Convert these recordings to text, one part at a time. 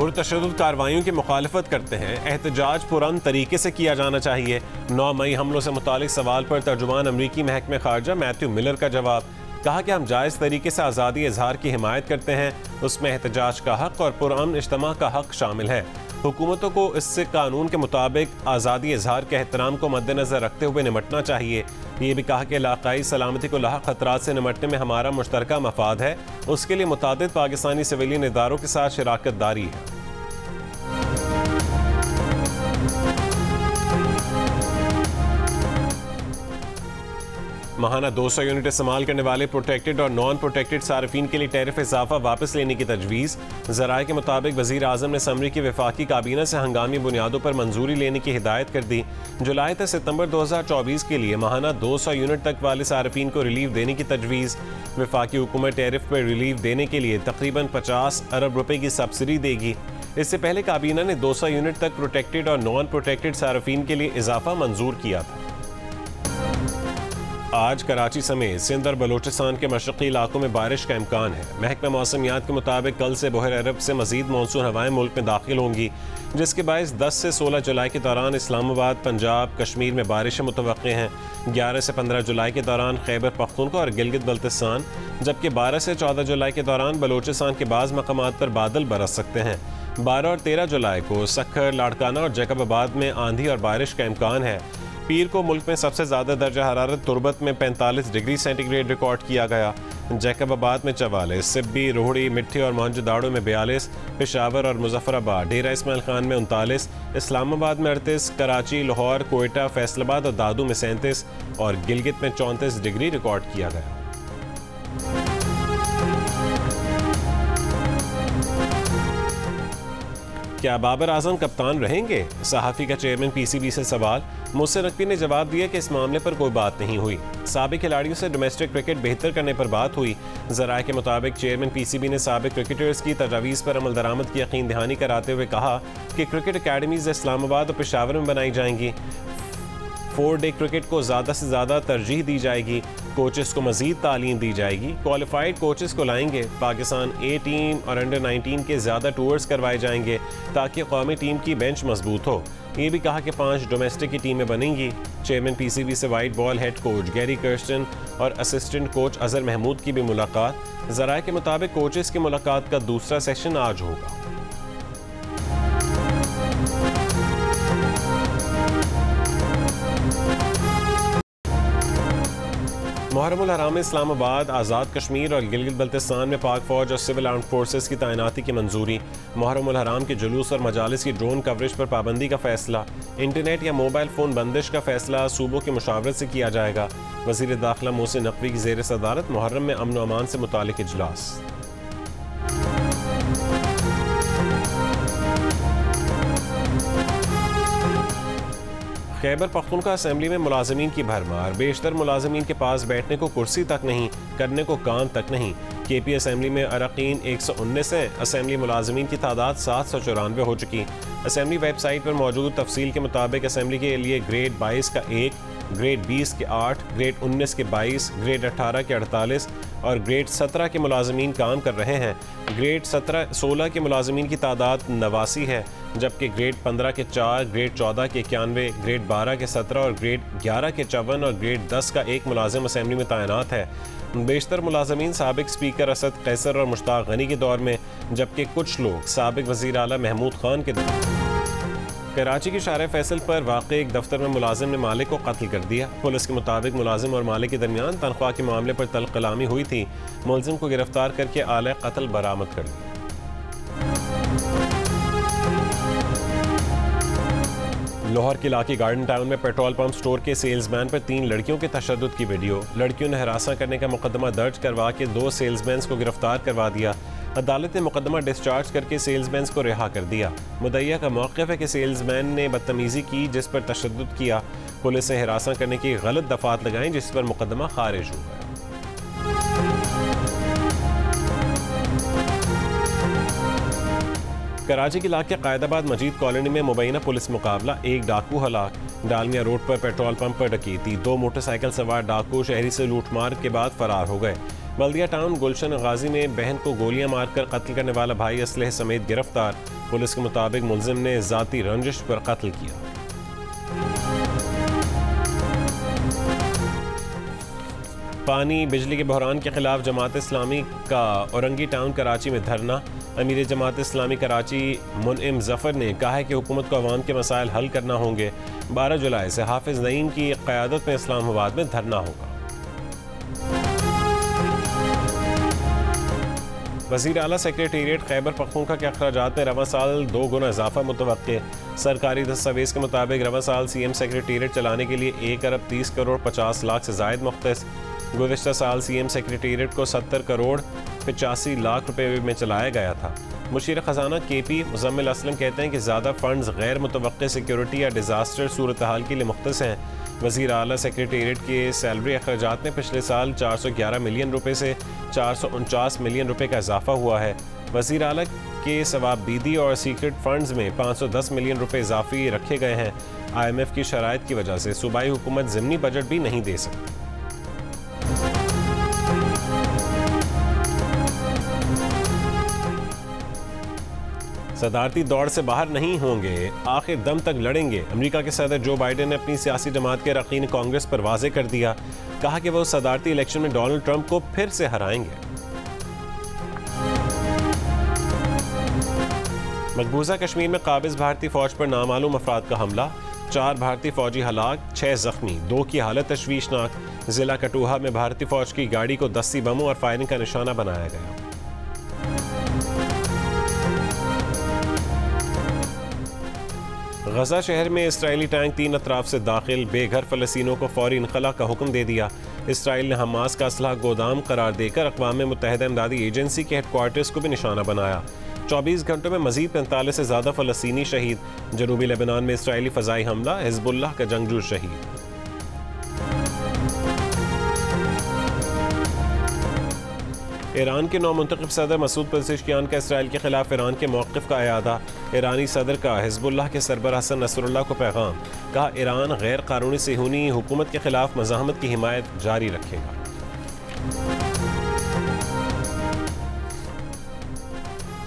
पुरतशद्दुद कार्रवाइयों की मुखालफत करते हैं, एहतजाज पुरअमन तरीके से किया जाना चाहिए। 9 मई हमलों से मुतालिक सवाल पर तर्जुमान अमरीकी महकमे खारजा मैथ्यू मिलर का जवाब, कहा कि हम जायज़ तरीके से आज़ादी इजहार की हिमायत करते हैं, उसमें एहतजाज का हक और पुरअमन इज्तिमा का हक शामिल है। हुकूमतों को इससे कानून के मुताबिक आज़ादी इजहार के एहतराम को मद्देनज़र रखते हुए निमटना चाहिए। ये भी कहा कि इलाक़ाई सलामती को लाहक खतरात से निमटने में हमारा मुश्तरका मफाद है, उसके लिए मुतादिद पाकिस्तानी सिविलियन इदारों के साथ शराकत दारी है। माहाना 200 यूनिट इस्तेमाल करने वाले प्रोटेक्टेड और नॉन प्रोटेक्टेड सार्फिन के लिए टैरिफ इजाफा वापस लेने की तजवीज़। ज़राए के मुताबिक वज़ीर आज़म ने असम्बली की वफाकी काबीना से हंगामी बुनियादों पर मंजूरी लेने की हिदायत कर दी। जुलाई से सितंबर 2024 के लिए माहाना 200 यूनिट तक वाले सार्फिन को रिलीफ देने की तजवीज़। वफाकी हुकूमत टैरिफ पर रिलीफ देने के लिए तकरीबन 50 अरब रुपए की सब्सिडी देगी। इससे पहले काबीना ने 200 यूनिट तक प्रोटेक्टेड और नॉन प्रोटेक्टेड सार्फिन के लिए इजाफा मंजूर किया था। आज कराची समेत सिंध और बलोचिस्तान के मशरक़ी इलाकों में बारिश का इम्कान है। महकमा मौसमियात के मुताबिक कल से बहर अरब से मज़ीद मानसून हवाएं मुल्क में दाखिल होंगी, जिसके बायस 10 से 16 जुलाई के दौरान इस्लामाबाद, पंजाब, कश्मीर में बारिशें मुतवक्के हैं। 11 से 15 जुलाई के दौरान खैबर पख्तूनख्वा और गिलगित बल्तिस्तान, जबकि 12 से 14 जुलाई के दौरान बलोचिस्तान के बाज़ मकामात पर बादल बरस सकते हैं। 12 और 13 जुलाई को सक्खर, लाड़काना और जैकबाबाद में आंधी और बारिश का इम्कान है। पीर को मुल्क में सबसे ज़्यादा दर्जा हरारत तुरबत में 45 डिग्री सेंटीग्रेड रिकॉर्ड किया गया। जैकबाबाद में 44, सिब्बी, रोहड़ी, मिट्ठी और मोहनजोदाड़ो में 42, पेशावर और मुजफ्फराबाद, डेरा इस्माइल खान में 39, इस्लामाबाद में 38, कराची, लाहौर, कोयटा, फैसलाबाद और दादू में 37 और गिलगित में 34 डिग्री रिकॉर्ड किया गया। क्या बाबर आजम कप्तान रहेंगे? सहाफ़ी का चेयरमैन पीसीबी से सवाल। मुहसिन नकवी ने जवाब दिया कि इस मामले पर कोई बात नहीं हुई। साबिक खिलाड़ियों से डोमेस्टिक क्रिकेट बेहतर करने पर बात हुई। ज़राए के मुताबिक चेयरमैन पीसीबी ने साबिक क्रिकेटर्स की तजावीज़ पर अमल दरामद की यकीन दहानी कराते हुए कहा कि क्रिकेट अकेडमीज़ इस्लामाबाद और पेशावर में बनाई जाएंगी। 4 डे क्रिकेट को ज़्यादा से ज़्यादा तरजीह दी जाएगी। कोचेस को मज़ीद तालीम दी जाएगी। क्वालिफाइड कोचेस को लाएंगे। पाकिस्तान A टीम और अंडर 19 के ज़्यादा टूर्स करवाए जाएंगे ताकि कौमी टीम की बेंच मजबूत हो। ये भी कहा कि 5 डोमेस्टिक की टीमें बनेंगी। चेयरमैन पीसीबी से white ball head coach Gary Kirsten और असिस्टेंट कोच अजहर महमूद की भी मुलाकात। ज़राए के मुताबिक कोचेस की मुलाकात का दूसरा सेशन आज होगा। मुहर्रमुल हराम में इस्लामाबाद, आज़ाद कश्मीर और गिलगित बल्तिस्तान में पाक फौज और सिविल आर्म्ड फोर्सेस की तैनाती की मंजूरी। मुहर्रमुल हराम के जुलूस और मजालिस की ड्रोन कवरेज पर पाबंदी का फैसला। इंटरनेट या मोबाइल फ़ोन बंदिश का फैसला सूबों की मुशावरत से किया जाएगा। वज़ीर दाखिला मोहसिन नकवी की ज़ेर सदारत मुहर्रम में अमन व अमान से मुतालिक इजलास। खैबर पख्तूनख्वा असेंबली में मुलाजमीन की भरमार। बेशतर मुलाजमीन के पास बैठने को कुर्सी तक नहीं, करने को काम तक नहीं। KP असेंबली में अरकान 119 है। असेंबली मुलाजमीन की तादाद 794 हो चुकी। असेंबली वेबसाइट पर मौजूद तफसील के मुताबिक असेंबली के लिए ग्रेड 22 का 1, ग्रेड 20 के 8, ग्रेड 19 के 22, ग्रेड 18 के 48 और ग्रेड 17 के मुलाजमीन काम कर रहे हैं। ग्रेड 16 के मुलाजमीन की तादाद 89 है, जबकि ग्रेड 15 के 4, ग्रेड 14 के 91, ग्रेड 12 के 17 और ग्रेड 11 के 54 और ग्रेड 10 का 1 मुलाजिम असेंबली में तैनात है। बेशतर मुलाजमीन साबिक स्पीकर असद कैसर और मुश्ताक गनी के दौर में, जबकि कुछ लोग साबिक वज़ीर आला महमूद खान के दौर। कराची की शारे फैसल पर वाक़ एक दफ्तर में मुलाजिम ने मालिक को कत्ल कर दिया। पुलिस के मुताबिक मुलाजिम और मालिक के दरमियान तनख्वाह के मामले पर तल्ख कलामी हुई थी। मुलजिम को गिरफ्तार करके आले कत्ल बरामद कर लिया। लाहौर के इलाके गार्डन टाउन में पेट्रोल पंप स्टोर के सेल्समैन पर 3 लड़कियों के तशद्दुद की वीडियो। लड़कियों ने हरासा करने का मुकदमा दर्ज करवा के 2 सेल्समैन को गिरफ्तार करवा दिया। अदालत ने मुकदमा डिस्चार्ज करके सेल्समैन को रिहा कर दिया। मुद्दईया का मौक़िफ़ है कि सेल्समैन ने बदतमीज़ी की जिस पर तशद्दुद किया। पुलिस ने हरासा करने की गलत दफात लगाई जिस पर मुकदमा खारिज हो गया। कराची के इलाके कायदाबाद मजीद कॉलोनी में मुबैना पुलिस मुकाबला। 1 डाकू हलाक। डालमिया रोड पर पेट्रोल पंप पर डकैती। 2 मोटरसाइकिल सवार डाकू शहरी से लूटमार के बाद फरार हो गए। बल्दिया टाउन गुलशन गाजी में बहन को गोलियां मारकर कत्ल करने वाला भाई असलहे समेत गिरफ्तार। पुलिस के मुताबिक मुलजिम ने ज़ाती रंजिश पर कत्ल किया। पानी बिजली के बहरान के खिलाफ जमात इस्लामी का औरंगी टाउन कराची में धरना। अमीर जमात इस्लामी कराची मुनइम जफ़र ने कहा है कि हुकूमत को अवाम के मसाइल हल करना होंगे। 12 जुलाई से हाफिज़ नईम की क़यादत में इस्लामाबाद में धरना होगा। वज़ीर आला सेक्रेटेरिएट खैबर पख्तूनख्वा के अखराजात में रवा साल 2 गुना इजाफा मुतवक्के। सरकारी दस्तावेज़ के मुताबिक रवा साल CM सेक्रेटेरिएट चलाने के लिए 1 अरब 30 करोड़ 50 लाख से ज़ायद मुख्तस। गुज़िश्ता साल CM सेक्रेटेरिएट को 70 करोड़ 85 लाख रुपए में चलाया गया था। मुशीर ख़जाना KP मुज़म्मिल असलम कहते हैं कि ज़्यादा फ़ंड्स गैर मुतवक्के सिक्योरिटी या डिज़ास्टर सूरत हाल के लिए मुख्तस हैं। वज़ीर आला सेक्रेटेरिएट के सैलरी अखराजात में पिछले साल 411 मिलियन रुपए से 449 मिलियन रुपए का इजाफा हुआ है। वज़ीर आला के सवाबदीदी और सीक्रेट फंड्स में 510 मिलियन रुपए इजाफी रखे गए हैं। IMF की शराइत की वजह से सूबाई हुकूमत ज़िमनी बजट भी नहीं दे सकती। सदारती दौड़ से बाहर नहीं होंगे, आखिर दम तक लड़ेंगे। अमेरिका के सदर जो बाइडेन ने अपनी सियासी जमात के अरकान कांग्रेस पर वाजे कर दिया। कहा कि वो सदारती इलेक्शन में डोनाल्ड ट्रंप को फिर से हराएंगे। मकबूजा कश्मीर में काबिज भारतीय फौज पर नामालूम अफराद का हमला। 4 भारतीय फौजी हलाक, 6 जख्मी, 2 की हालत तशवीशनाक। जिला कठुआ में भारतीय फौज की गाड़ी को दस्ती बमों और फायरिंग का निशाना बनाया गया। गजा शहर में इसराइली टैंक 3 अतराफ से दाखिल। बेघर फ़लस्तीनियों को फौरी इनखला का हुक्म दे दिया। इसराइल ने हमास का असलहा गोदाम करार देकर अक़वाम मुत्तहिदा इमदादी एजेंसी के हेडक्वार्टर्स को भी निशाना बनाया। 24 घंटों में मजीद 45 से ज़्यादा फ़लस्तीनी शहीद। जनूबी लेबनान में इसराइली फ़ज़ाई हमला, हिज़्बुल्लाह का जंगजू शहीद। ईरान के नौमुंतखब सदर मसूद पेज़ेश्कियान का इसराइल के खिलाफ ईरान के मौक़िफ़ का अयादा। ईरानी सदर का हिज़्बुल्लाह के सरबराह हसन नसरुल्लाह को पैगाम। कहा ईरान गैर कानूनी सेहूनी हुकूमत के खिलाफ मज़ाहमत की हिमायत जारी रखेगा।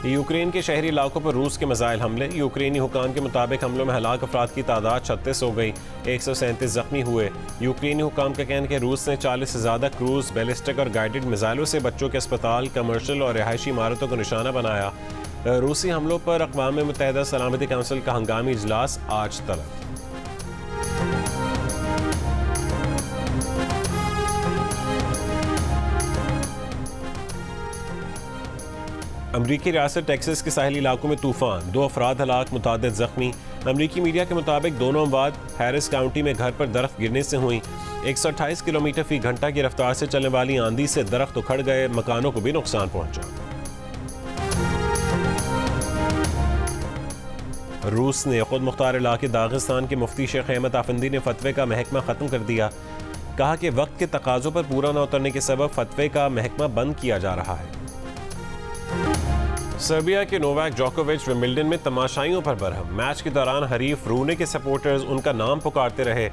यूक्रेन के शहरी इलाकों पर रूस के मिसाइल हमले। यूक्रेनी हुकाम के मुताबिक हमलों में हलाक अफराद की तादाद 36 हो गई, 137 जख्मी हुए। यूक्रेनी हुकाम का कहना है कि रूस ने 40 से ज़्यादा क्रूज, बैलिस्टिक और गाइडेड मिसाइलों से बच्चों के अस्पताल, कमर्शियल और रिहायशी इमारतों को निशाना बनाया। रूसी हमलों पर अक़वाम मुत्तहिदा सलामती काउंसिल का हंगामी इजलास आज तलब। अमरीकी रियासत टेक्सास के साहिली इलाकों में तूफान, 2 अफराद हलाक, मुतादिद जख्मी। अमरीकी मीडिया के मुताबिक दोनों अमवात हैरिस काउंटी में घर पर दरख्त गिरने से हुई। 128 किलोमीटर फी घंटा की रफ्तार से चलने वाली आंधी से दरख्त उखड़ गए, मकानों को भी नुकसान पहुंचा। रूस ने खुद मुख्तार इलाके दागिस्तान के मुफ्ती शेख अहमद आफंदी ने फतवे का महकमा ख़त्म कर दिया। कहा कि वक्त के तकाज़ों पर पूरा न उतरने के सबब फतवे का महकमा बंद किया जा रहा है। सर्बिया के नोवाक जोकोविच विंबलडन में तमाशाइयों पर बरहम। मैच के दौरान हरीफ रूने के सपोर्टर्स उनका नाम पुकारते रहे।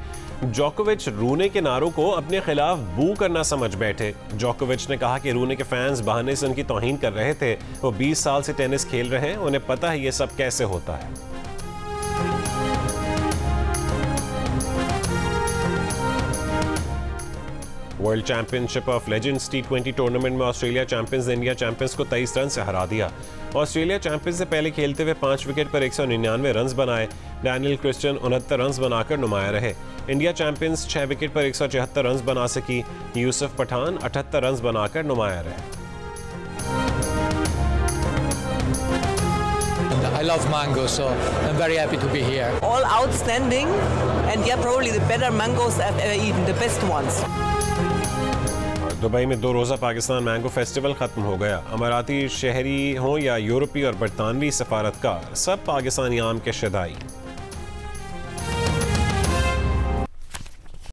जोकोविच रूने के नारों को अपने खिलाफ बू करना समझ बैठे। जोकोविच ने कहा कि रूने के फैंस बहाने से उनकी तौहीन कर रहे थे। वो 20 साल से टेनिस खेल रहे हैं, उन्हें पता है ये सब कैसे होता है। World championship of legends T20 tournament में ऑस्ट्रेलिया चैंपियंस ने इंडिया चैंपियंस को 23 रन से हरा दिया। ऑस्ट्रेलिया चैंपियंस से पहले खेलते हुए 5 विकेट पर 199 रन बनाए। डैनियल क्रिस्टियन 69 रन बनाकर नुमाया रहे। इंडिया चैंपियंस 6 विकेट पर 174 रन बना सकी। यूसुफ पठान 78 रन बनाकर नुमाया रहे। I love mango, so I'm very happy to be here. All outstanding, and yeah, probably the better mangoes I've ever eaten, the best ones. Dubai में 2 रोज़ा पाकिस्तान मैंगो फेस्टिवल ख़त्म हो गया। अमाराती शहरी हों या यूरोपी और बरतानवी सफारतकार, सब पाकिस्तानी आम के शदाई।